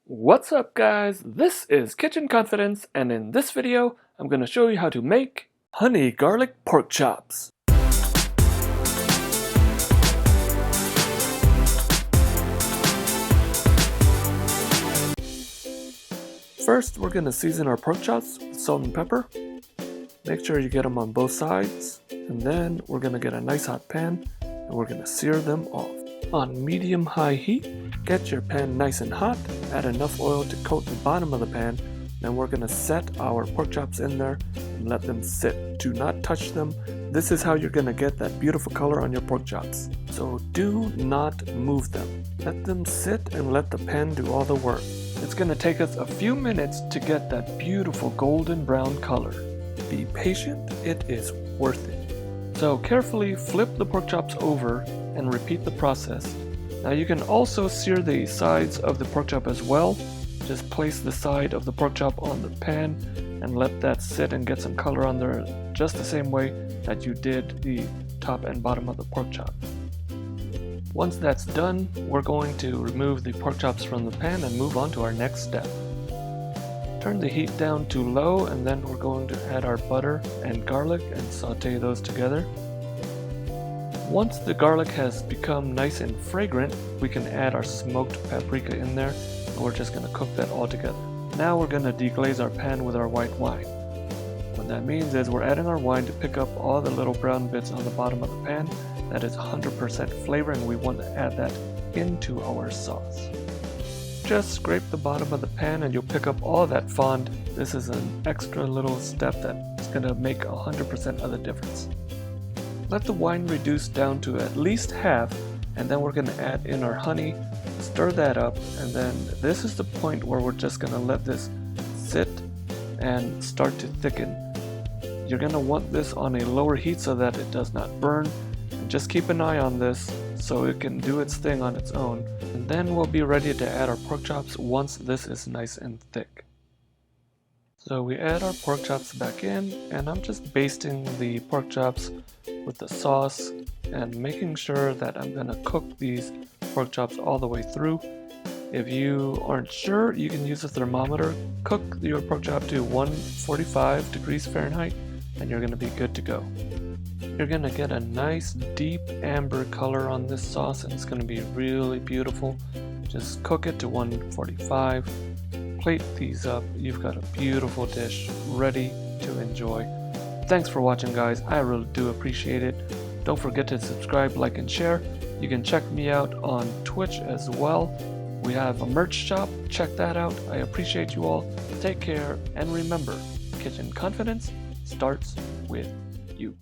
What's up guys, this is Kitchen Confidence, and in this video I'm going to show you how to make honey garlic pork chops. First we're going to season our pork chops with salt and pepper. Make sure you get them on both sides, and then we're going to get a nice hot pan and we're going to sear them off. On medium-high heat, get your pan nice and hot, add enough oil to coat the bottom of the pan, then we're going to set our pork chops in there and let them sit. Do not touch them. This is how you're going to get that beautiful color on your pork chops. So do not move them. Let them sit and let the pan do all the work. It's going to take us a few minutes to get that beautiful golden brown color. Be patient, it is worth it. So carefully flip the pork chops over and repeat the process. Now you can also sear the sides of the pork chop as well. Just place the side of the pork chop on the pan and let that sit and get some color on there, just the same way that you did the top and bottom of the pork chop. Once that's done, we're going to remove the pork chops from the pan and move on to our next step. Turn the heat down to low, and then we're going to add our butter and garlic and saute those together. Once the garlic has become nice and fragrant, we can add our smoked paprika in there, and we're just going to cook that all together. Now we're going to deglaze our pan with our white wine. What that means is we're adding our wine to pick up all the little brown bits on the bottom of the pan. That is 100% flavor, and we want to add that into our sauce. Just scrape the bottom of the pan and you'll pick up all that fond. This is an extra little step that's going to make 100% of the difference. Let the wine reduce down to at least half, and then we're going to add in our honey, stir that up, and then this is the point where we're just going to let this sit and start to thicken. You're going to want this on a lower heat so that it does not burn, and just keep an eye on this so it can do its thing on its own. And then we'll be ready to add our pork chops once this is nice and thick. So we add our pork chops back in, and I'm just basting the pork chops with the sauce and making sure that I'm going to cook these pork chops all the way through. If you aren't sure, you can use a thermometer. Cook your pork chop to 145 degrees Fahrenheit and you're going to be good to go. You're going to get a nice deep amber color on this sauce, and it's going to be really beautiful. Just cook it to 145. Plate these up. You've got a beautiful dish ready to enjoy. Thanks for watching guys, I really do appreciate it. Don't forget to subscribe, like, and share. You can check me out on Twitch as well. We have a merch shop, check that out. I appreciate you all. Take care, and remember, kitchen confidence starts with you.